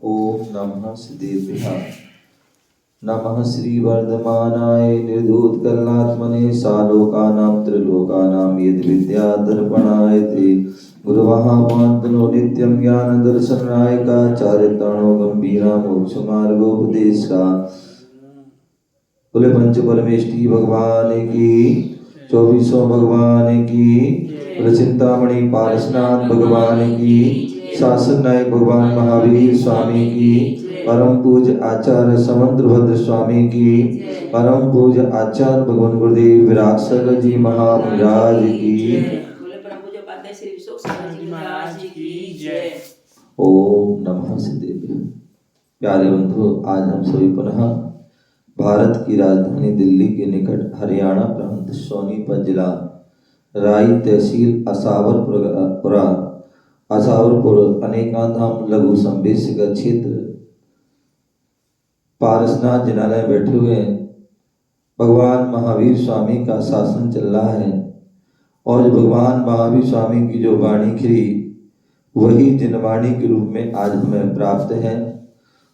ओम नमः सिद्धेभ्यः। नमः श्रीवर्धमानाय निर्धूतकल्लात्मने सालोकानां त्रिलोकानां यद्विद्यादर्पणाय ते गुरुवः पान्तनो नित्यं ज्ञानदर्शनायकाचार्यताणो गम्भीरा मोक्षमार्गोपदेशा। बोले पंच परमेष्टि भगवान की, 24 भगवान की, बोले चिंतामणि पारसनाथ भगवान की, शासन नायक भगवान महावीर स्वामी की, परम पूज्य आचार्य समंत्रभद्र स्वामी की, परम पूज्य आचार्य भगवान गुरुदेव विराट सर जी महाराज की, ओम नमः सिद्धेभ्यः। प्यारे बंधु, आज हम सभी पुनः भारत की राजधानी दिल्ली के निकट हरियाणा प्रांत सोनीपत जिला राई तहसील असावरपुर अनेकाधाम लघु संवेशक क्षेत्र पारसनाथ जिनालय बैठे हुए भगवान महावीर स्वामी का शासन चल रहा है। और भगवान महावीर स्वामी की जो वाणी खिरी वही जिनवाणी के रूप में आज हमें प्राप्त है।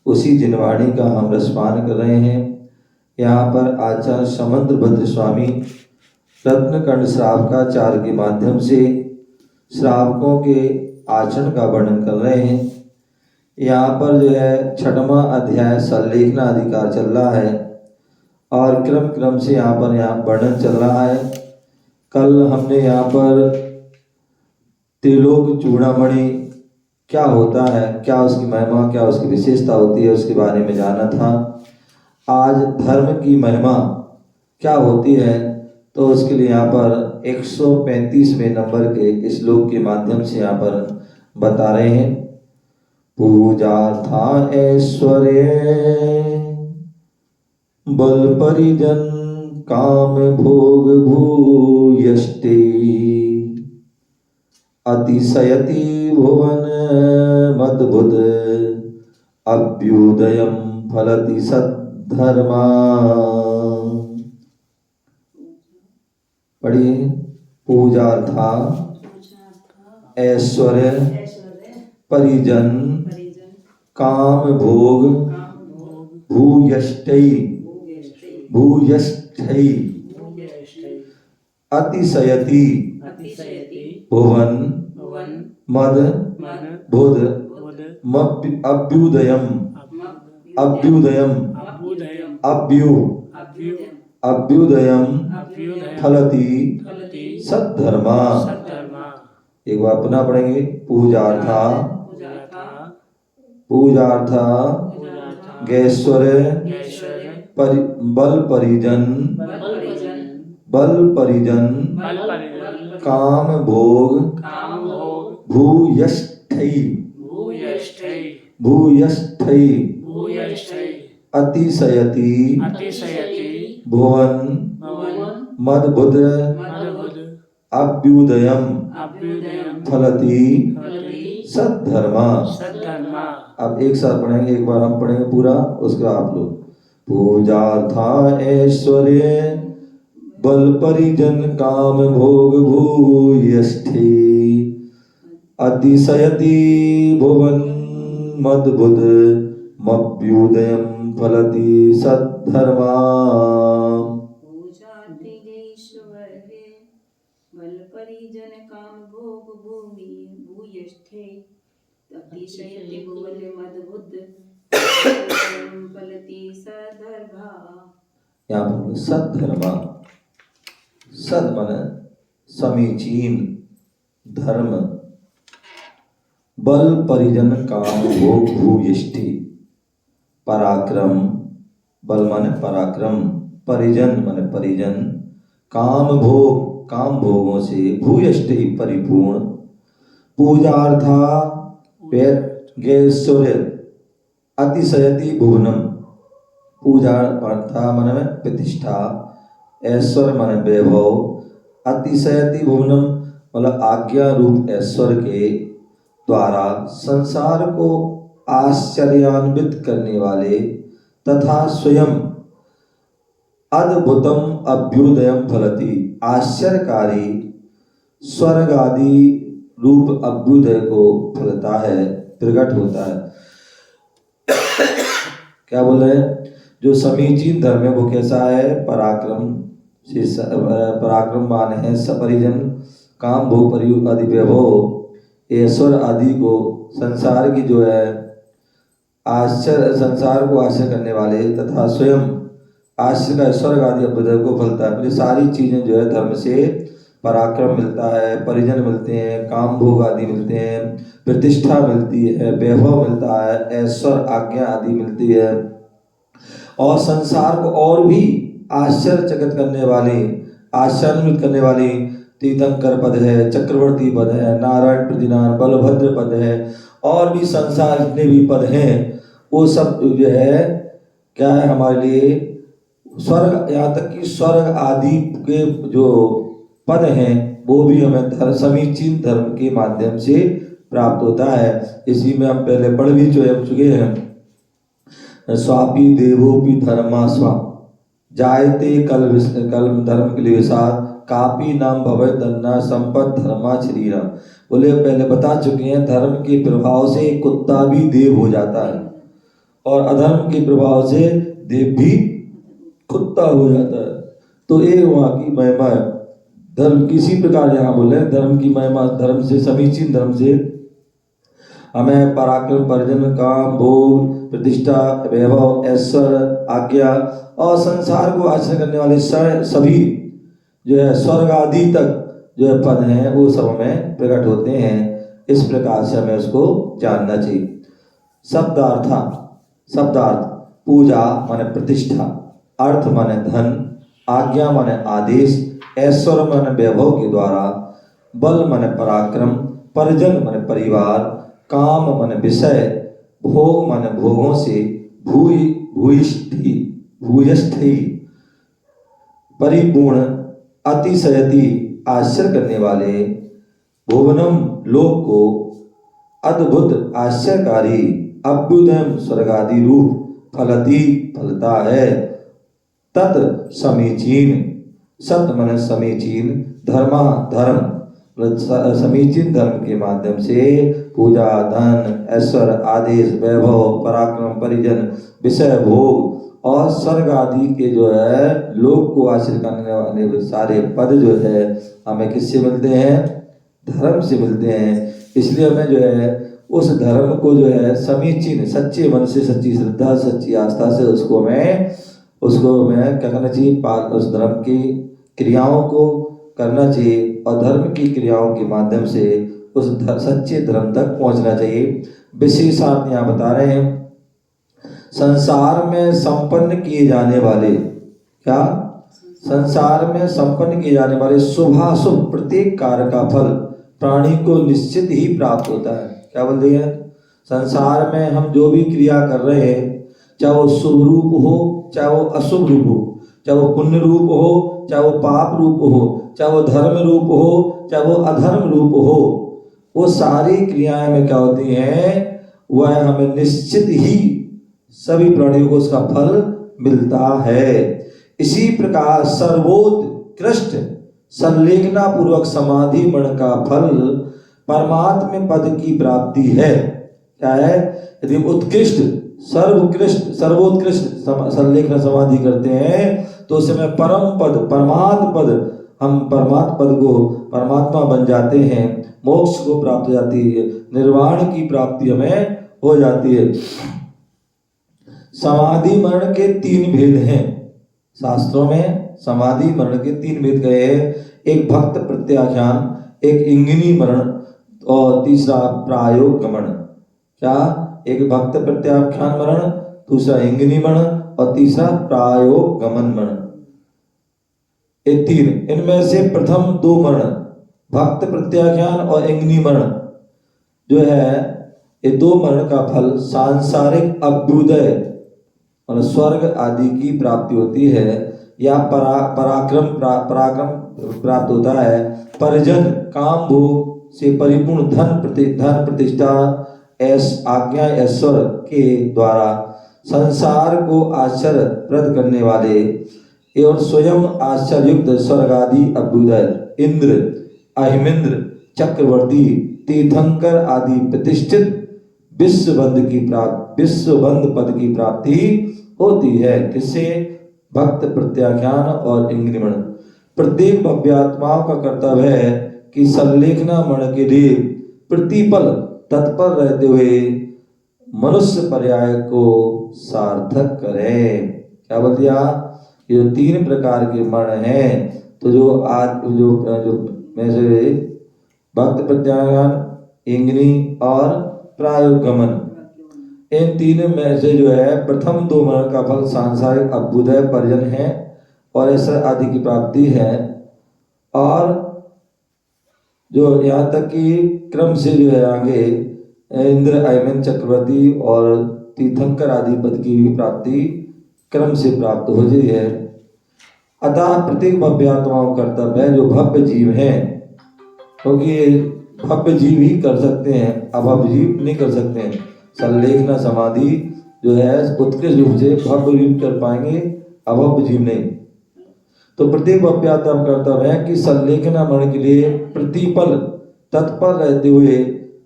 उसी जिनवाणी का हम रसपान कर रहे हैं। यहाँ पर आचार्य समंत्रभद्र स्वामी रत्नकंड श्रावकाचार के माध्यम से श्रावकों के आचरण का वर्णन कर रहे हैं। यहाँ पर जो है 6वां अध्याय सल्लेखना अधिकार चल रहा है और क्रम क्रम से यहाँ वर्णन चल रहा है। कल हमने यहाँ पर त्रिलोक चूड़ामणि क्या होता है, क्या उसकी महिमा, क्या उसकी विशेषता होती है, उसके बारे में जाना था। आज धर्म की महिमा क्या होती है, तो उसके लिए यहाँ पर 135वें नंबर के श्लोक के माध्यम से यहाँ पर बता रहे हैं। पूजार्था ऐश्वर्य बल परिजन काम भोग भूयष्टे अतिशयति भुवन मद्भुत अभ्युदयम फलति सद्धर्मा। पढ़िए। पूजार्था ऐश्वर्य परिजन काम भोग भूयष्टै अतिशयति भुवन मद बुध अभ्युदयम फलति सद्धर्मा। एक बार पुनः पढ़ेंगे। पूजार्था गैश्वर्य बल परिजन काम भोग भूयष्ठै अतिशयति भुवन मद्भुत अभ्युदयम फलति सद्धर्मा। अब एक साथ पढ़ेंगे, एक बार हम पढ़ेंगे पूरा, उसका आप लोग। पूजार्था ऐश्वर्य बल परिजन काम भोग भूयष्ठे अतिशयति भुवन मद्भुत मभ्युदयम फलति सद्धर्मा। बल परिजन काम भोग भूयष्ठे अतिशयति भुवन मद्भुत फलति सद्धर्मा। यहाँ पर सद्धर्मा, सद माने समीचीन धर्म, बल परिजन काम भोग भूयष्ठि पराक्रम, बल माने पराक्रम, परिजन माने परिजन, काम भोगों से, भूयष्टि परिपूर्ण, पूजार्था गैश्वर्य अतिशयति भुवनम, पूजा अर्था मन में प्रतिष्ठा, ऐश्वर्य मन वैभव, अतिशयति भुवनम मतलब आज्ञा रूप ऐश्वर्य के द्वारा संसार को आश्चर्यान्वित करने वाले तथा स्वयं अद्भुतम अभ्युदयम फलति आश्चर्यकारी स्वर्ग आदि रूप अभ्युदय को फलता है, प्रकट होता है। क्या बोल रहे हैं? जो समीचीन धर्म है वो कैसा है? पराक्रमवान है, सपरिजन, काम भोग परियुक्त आदि वैभव, ऐश्वर्य आदि को, संसार की जो है आश्चर्य, संसार को आश्चर्य करने वाले तथा स्वयं आश्चर्य का स्वर्ग आदि अभ्युदय को फलता है। ये सारी चीजें जो है धर्म से पराक्रम मिलता है, परिजन मिलते हैं, काम भोग आदि मिलते हैं, प्रतिष्ठा मिलती है, वैभव मिलता है, ऐश्वर्य, आज्ञा आदि मिलती है, और संसार को और भी आश्चर्यचकित करने वाली, आश्चर्यचकित करने वाली तीर्थंकर पद है, चक्रवर्ती पद है, नारायण प्रतिनान, बलभद्र पद है, और भी संसार जितने भी पद हैं वो सब जो है क्या है हमारे लिए स्वर्ग, यहाँ तक कि स्वर्ग आदि के जो पद हैं वो भी हमें समीचीन धर्म के माध्यम से प्राप्त होता है। इसी में हम पहले पढ़ भी चुके हैं, स्वापी देवोपि धर्मा स्वा जायते कल धर्म के लिए विसार कापी नाम भवे धन्ना संपद धर्मा शरीरा। बोले पहले बता चुके हैं धर्म के प्रभाव से कुत्ता भी देव हो जाता है और अधर्म के प्रभाव से देव भी कुत्ता हो जाता है। तो ये वहाँ की महिमा है धर्म। किसी प्रकार यहाँ बोले धर्म की महिमा, धर्म से, समीचीन धर्म से हमें पराक्रम, परिजन, काम भोग, प्रतिष्ठा, वैभव, ऐश्वर्य, आज्ञा और संसार को आश्चर्य करने वाले सभी जो है स्वर्ग आदि तक जो है पद हैं वो सब हमें प्रकट होते हैं। इस प्रकार से हमें उसको जानना चाहिए। शब्दार्थ पूजा माने प्रतिष्ठा, अर्थ माने धन, आज्ञा माने आदेश, ऐश्वर्य माने वैभव के द्वारा, बल माने पराक्रम, परिजन माने परिवार, काम माने विषय, भोग माने भोगों से, भूयष्ठी परिपूर्ण, अतिशयति आश्चर्य करने वाले, भुवनम लोक को अद्भुत आश्चर्यकारी, अभ्युदयम स्वर्गादि रूप फलती फलता है, तत् समीचीन, सत मन समीचीन, धर्मा धर्म, समीचीन धर्म के माध्यम से पूजा, धन, ऐश्वर्य, आदेश, वैभव, पराक्रम, परिजन, विषय, भोग और स्वर्ग आदि के जो है लोक को आश्चर्य करने वाले सारे पद जो है हमें किससे मिलते हैं? धर्म से मिलते हैं। इसलिए हमें जो है उस धर्म को जो है समीचीन, सच्चे मन से, सच्ची श्रद्धा, सच्ची आस्था से उसको हमें क्या करना चाहिए? उस धर्म की क्रियाओं को करना चाहिए और धर्म की क्रियाओं के माध्यम से उस सच्चे धर्म तक पहुंचना चाहिए। विशेषार्थ यहाँ बता रहे हैं, संसार में संपन्न किए जाने वाले, क्या? संसार में संपन्न किए जाने वाले शुभाशुभ प्रत्येक कार्य का फल प्राणी को निश्चित ही प्राप्त होता है। क्या बोल रही है? संसार में हम जो भी क्रिया कर रहे हैं, चाहे वो शुभ रूप हो, चाहे वो अशुभ रूप हो, चाहे वो पुण्य रूप हो, चाहे वो पाप रूप हो, चाहे वो धर्म रूप हो, चाहे वो अधर्म रूप हो, वो सारी क्रियाएं में क्या होती हैं? वह हमें निश्चित ही सभी प्राणियों को उसका फल मिलता है। इसी प्रकार सर्वोत्कृष्ट संलेखना पूर्वक समाधि मन का फल परमात्म पद की प्राप्ति है। क्या है? यदि उत्कृष्ट, सर्वोत्कृष्ट संलेखना समाधि करते हैं तो उस समय परम पद, परमात्म पद, हम परमात्म पद को परमात्मा बन जाते हैं, मोक्ष को प्राप्त हो जाती है, निर्वाण की प्राप्ति हमें हो जाती है। समाधि मरण के 3 भेद हैं शास्त्रों में। समाधि मरण के 3 भेद गए हैं, एक भक्त प्रत्याख्यान, एक इंगिनी मरण और तीसरा प्रायोग गमन। क्या? एक भक्त प्रत्याख्यान मरण, दूसरा इंगिनी मरण और तीसरा प्रायोग गमन मरण। ये 3, इनमें से प्रथम 2 मरण, भक्त प्रत्याख्यान और इंगिनी मरण जो है, ये 2 मरण का फल सांसारिक अभ्युदय और स्वर्ग आदि की प्राप्ति होती है, या पराक्रम प्राप्त होता है, परिजन, काम भोग से परिपूर्ण धन प्रतिष्ठा, आज्ञा, ऐश्वर्य के द्वारा संसार को आश्चर्यप्रद करने वाले और स्वयं आश्चर्ययुक्त स्वर्ग आदि अभ्युदय, इंद्र, अहिमिंद्र, चक्रवर्ती, तीर्थंकर आदि प्रतिष्ठित विश्वबंध पद की प्राप्ति होती है। किससे? भक्त प्रत्याख्यान और इंग्रिमण। प्रत्येक भव्यात्माओं का कर्तव्य है कि संलेखना मण के लिए प्रतिपल तत्पर रहते हुए मनुष्य पर्याय को सार्थक करें। क्या बोल दिया? ये जो 3 प्रकार के मण हैं, तो जो में से भक्त प्रत्याख्यान, इंग्री और प्रायोगमन, इन 3 में से जो है प्रथम 2 मरण का फल सांसारिक अभ्युदय पर्जन है और ऐसा आदि की प्राप्ति है। और जो यहाँ तक कि क्रम से जो है आगे इंद्र, अयमन, चक्रवर्ती और तीर्थंकर आदि पद की भी प्राप्ति क्रम से प्राप्त हो जाती है। अतः प्रत्येक भव्यात्माओं का कर्तव्य है, जो भव्य जीव हैं, क्योंकि भव्य जीव ही कर सकते हैं, अभव्य जीव नहीं कर सकते हैं। संलेखना समाधि जो है उत्कृष्ट रूप से भव्य जीव कर पाएंगे, अभव्य जीव नहीं। तो प्रत्येक भव्यात्मा कर्तव्य है कि संलेखना मण के लिए प्रतिपल तत्पर रहते हुए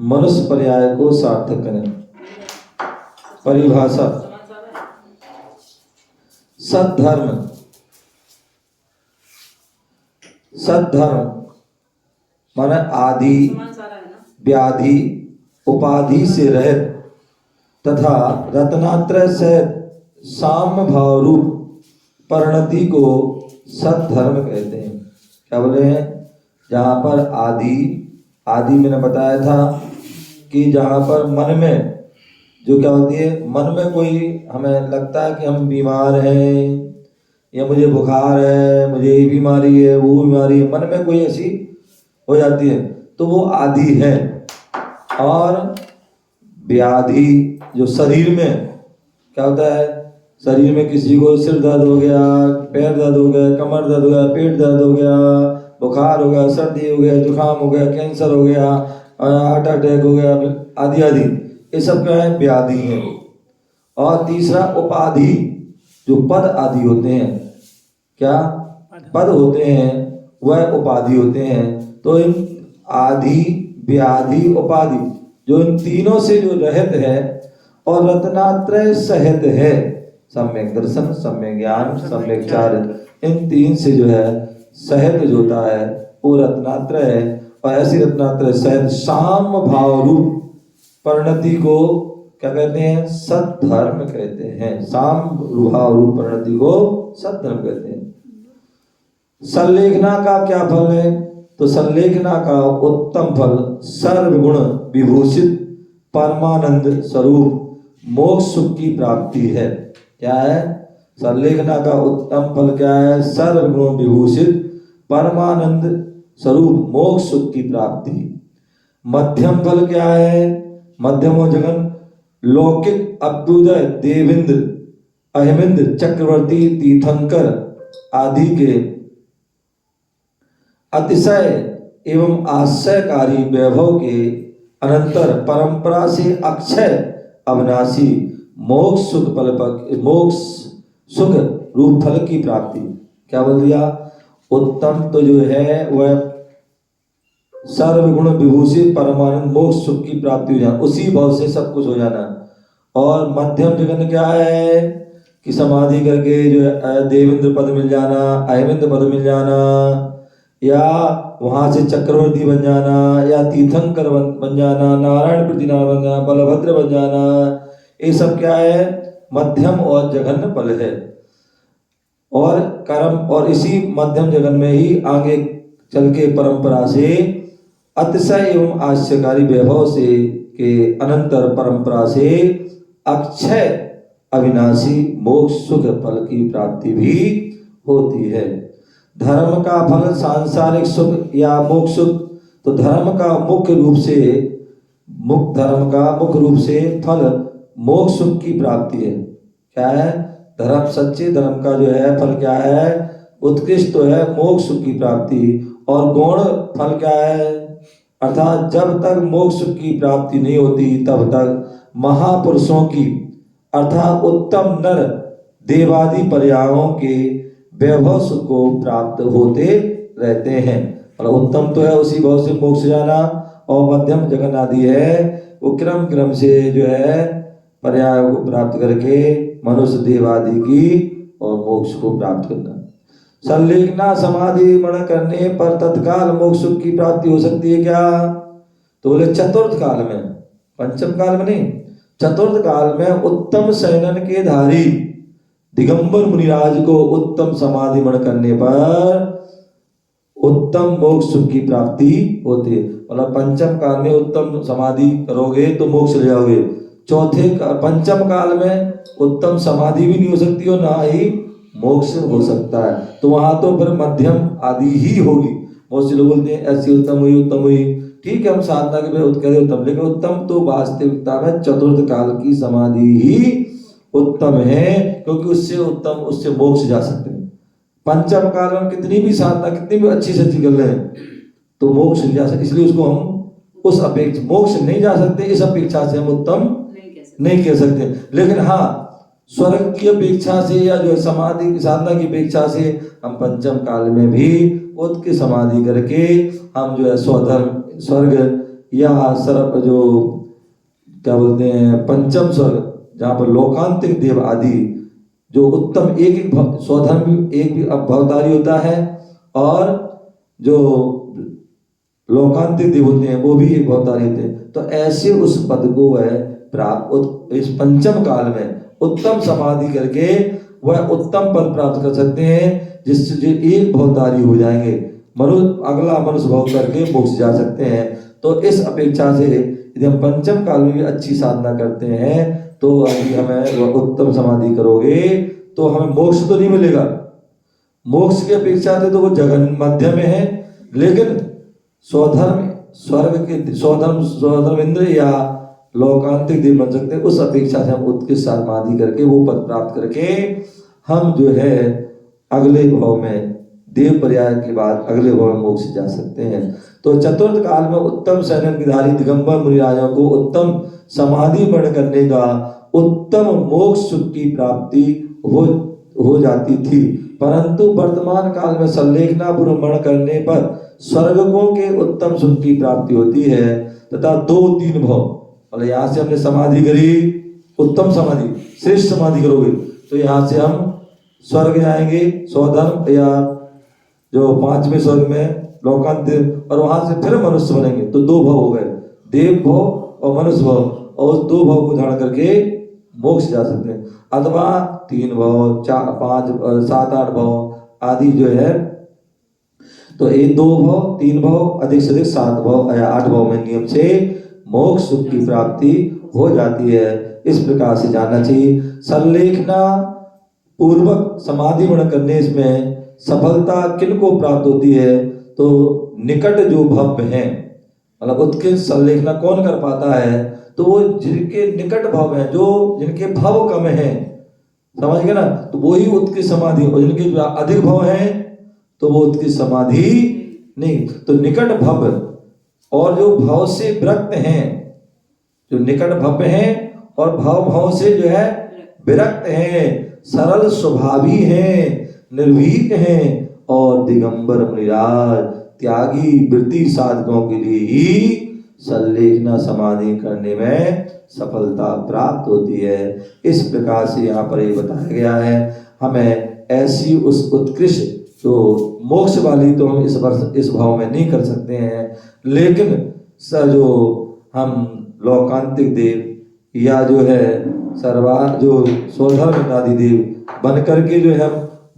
मनुष्य पर्याय को सार्थक करें। परिभाषा: सद्धर्म माने आदि, व्याधि, उपाधि से रहित तथा रत्नात्रय सहित साम्य भाव रूप परिणति को सद्धर्म कहते हैं। क्या बोले हैं? जहाँ पर आदि मैंने बताया था कि जहाँ पर मन में जो क्या होती है, मन में कोई हमें लगता है कि हम बीमार हैं या मुझे बुखार है, मुझे ये बीमारी है, वो बीमारी है, मन में कोई ऐसी हो जाती है, तो वो आदि है। और व्याधि जो शरीर में क्या होता है, शरीर में किसी को सिर दर्द हो गया, पैर दर्द हो गया, कमर दर्द हो गया, पेट दर्द हो गया, बुखार हो गया, सर्दी हो गया, जुकाम हो गया, कैंसर हो गया, हार्ट अटैक हो गया, आदि आदि, ये सब क्या है? व्याधि है। और तीसरा उपाधि, जो पद आदि होते हैं, क्या पद होते हैं, वह उपाधि होते हैं। तो इन आदि, व्याधि, उपाधि, जो इन तीनों से जो रहित है और रत्नात्रय सहित है, सम्यक दर्शन, सम्यक ज्ञान, सम्यक चारित्र, इन 3 से जो है सहित जो होता है वो रत्नात्रय है। और ऐसी रत्नात्रय सहित साम्य भाव रूप परिणति को क्या कहते हैं? सद्धर्म कहते हैं। साम्य भाव रूप परिणति को सद्धर्म कहते हैं। संलेखना का क्या फल है? तो संलेखना का उत्तम फल सर्वगुण विभूषित परमानंद स्वरूप मोक्ष सुख की प्राप्ति है। क्या है? संलेखना का उत्तम फल क्या है? सर्वगुण विभूषित परमानंद स्वरूप मोक्ष सुख की प्राप्ति। मध्यम फल क्या है? मध्यमो जगन लौकिक अभ्युदय देवेंद्र, अहिमेंद्र, चक्रवर्ती, तीर्थंकर आदि के अतिशय एवं आश्चर्यकारी वैभव के अनंतर परंपरा से अक्षय अविनाशी मोक्ष सुख रूप फल की प्राप्ति। क्या बोल दिया? उत्तम तो जो है वह सर्वगुण विभूषित परमानंद मोक्ष सुख की प्राप्ति हो जाना, उसी भाव से सब कुछ हो जाना। और मध्यम जगन क्या है कि समाधि करके जो है देवेंद्र पद मिल जाना, अहिमेंद्र पद मिल जाना, या वहां से चक्रवर्ती बन जाना, या तीर्थंकर बन जाना, नारायण प्रति नारायण बन जाना, बलभद्र बन जाना, ये सब क्या है? मध्यम और जघन्य फल है। और कर्म, और इसी मध्यम जगन में ही आगे चल के परंपरा से अतिशय एवं आश्चर्यकारी वैभव से के अनंतर परंपरा से अक्षय अविनाशी मोक्ष सुख फल की प्राप्ति भी होती है। धर्म का फल सांसारिक सुख या मोक्ष सुख, तो धर्म का मुख्य रूप से फल मोक्ष सुख की प्राप्ति है। क्या है? धर्म, सच्चे धर्म का जो है फल क्या है? उत्कृष्ट तो है मोक्ष सुख की प्राप्ति। और गौण फल क्या है? अर्थात जब तक मोक्ष सुख की प्राप्ति नहीं होती तब तक महापुरुषों की अर्थात उत्तम नर देवादि पर्यायों के वैभव सुख को प्राप्त होते रहते हैं। और उत्तम तो है उसी भाव से मोक्ष जाना, और मध्यम जगन आदि है वो क्रम क्रम से जो है पर्याय को प्राप्त करके मनुष्य देव आदि की और मोक्ष को प्राप्त करना। संलेखना समाधि मण करने पर तत्काल मोक्ष की प्राप्ति हो सकती है क्या? तो बोले चतुर्थ काल में, पंचम काल में नहीं, चतुर्थ काल में उत्तम शयनन के धारी दिगंबर मुनिराज को उत्तम समाधि मण करने पर उत्तम मोक्ष सुख की प्राप्ति होती है। मतलब पंचम काल में उत्तम समाधि करोगे तो मोक्ष ले जाओगे। पंचम काल में उत्तम समाधि भी नहीं हो सकती और ना ही मोक्ष हो सकता है। तो वहां तो फिर मध्यम आदि ही होगी। बहुत से लोग बोलते हैं ऐसी उत्तम हुई, उत्तम हुई। ठीक है, हम साधना के कहते उत्तम, लेकिन उत्तम तो वास्तविकता में चतुर्थ काल की समाधि ही उत्तम है, क्योंकि उससे उत्तम, उससे मोक्ष जा सकते हैं। पंचम काल में कितनी भी साधना, कितनी भी अच्छी से अच्छी कर ले तो मोक्ष नहीं जा सकते, इसलिए उसको हम उस अपेक्षा मोक्ष नहीं जा सकते, इस अपेक्षा से हम उत्तम नहीं कह सकते। लेकिन हाँ, स्वर्ग की अपेक्षा से या जो समाधि की साधना की अपेक्षा से हम पंचम काल में भी उत्की समाधि करके हम जो है स्वधर्म स्वर्ग या सर्व जो क्या बोलते हैं पंचम स्वर्ग, जहाँ पर लोकांतिक देव आदि जो उत्तम एक एक स्वधर्म एक भी भवतारी होता है और जो लोकांतिक देव होते हैं वो भी एक भवतारी होते हैं। तो ऐसे उस पद को वह प्राप्त इस पंचम काल में उत्तम समाधि करके वह उत्तम पद प्राप्त कर सकते हैं, जिससे जो एक भवतारी हो जाएंगे, अगला मनुष्य भव करके मोक्ष जा सकते हैं। तो इस अपेक्षा से यदि हम पंचम काल में भी अच्छी साधना करते हैं तो यदि हमें उत्तम समाधि करोगे तो हमें मोक्ष तो नहीं मिलेगा, मोक्ष की अपेक्षा से तो वो जगन मध्य में है, लेकिन स्वधर्म स्वर्ग के स्वधर्म इंद्र या लोकांतिक देव बन सकते हैं। उस अपेक्षा से हम उत्कृष्ट समाधि करके वो पद प्राप्त करके हम जो है अगले भव में देव पर्याय के बाद अगले भव में मोक्ष जा सकते हैं। तो चतुर्थ काल में उत्तम शयनन की धारी दिगंबर मुनिराजों को उत्तम समाधि मण करने का उत्तम मोक्ष सुख की प्राप्ति हो जाती थी। परंतु वर्तमान काल में संलेखना पूर्व मण करने पर स्वर्गों के उत्तम सुख की प्राप्ति होती है तथा 2-3 भव, और यहाँ से हमने समाधि करी, उत्तम समाधि श्रेष्ठ समाधि करोगे तो यहाँ से हम स्वर्ग जाएंगे, स्वधर्म या जो 5वें स्वर्ग में लोकांत, और वहां से फिर मनुष्य बनेंगे। तो 2 भव हो गए, देव भव और मनुष्य भव, और उस 2 भव को धारण करके मोक्ष जा सकते हैं। अथवा 3 भव 4 5 7 8 भव आदि जो है, तो ये 2 भव 3 भव अधिक से अधिक 7 भव या 8 भव में नियम से मोक्ष सुख की प्राप्ति हो जाती है। इस प्रकार से जानना चाहिए। संलेखना पूर्वक समाधि मण करने में सफलता किनको प्राप्त होती है? तो निकट जो भव हैं, मतलब उत्कृष्ट संलेखना कौन कर पाता है? तो वो जिनके निकट भव है, जो जिनके भव कम हैं, समझ गए ना, तो वो ही उत्कृष्ट समाधि, और जिनके अधिक भव हैं तो वो उत्कृष्ट समाधि नहीं। तो निकट भव और जो भव से विरक्त हैं, जो निकट भव हैं और भव से जो है विरक्त हैं, सरल स्वभावी हैं, निर्भीक हैं और दिगंबर मुनिराज त्यागी वृत्ति साधकों के लिए ही संलेखना समाधि करने में सफलता प्राप्त होती है। इस प्रकार से यहाँ पर ये बताया गया है। हमें ऐसी उस उत्कृष्ट तो मोक्ष वाली तो हम इस भाव में नहीं कर सकते हैं, लेकिन जो हम लोकांतिक देव या जो है जो स्वधर्म आदि देव बन करके जो है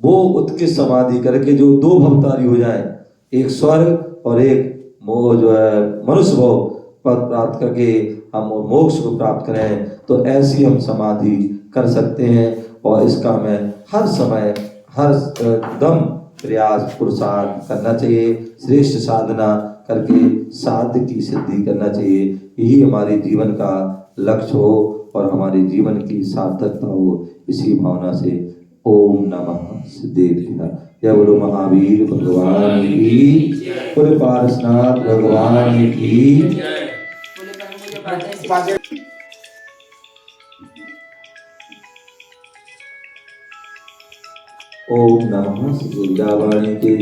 वो उत्कृष्ट समाधि करके जो 2 भवतारी हो जाए, एक स्वर्ग और एक जो है मनुष्य भव पद प्राप्त करके हम मोक्ष को प्राप्त करें, तो ऐसी हम समाधि कर सकते हैं। और इसका हमें हर समय हर दम प्रयास पुरुषार्थ करना चाहिए, श्रेष्ठ साधना करके साध्य की सिद्धि करना चाहिए। यही हमारे जीवन का लक्ष्य हो और हमारे जीवन की सार्थकता हो। इसी भावना से ओम नमः सिद्धेभ्यः। जय बोलो महावीर भगवान की, बोले पारसनाथ भगवान की। ओम नमः सिद्धिदावाणी के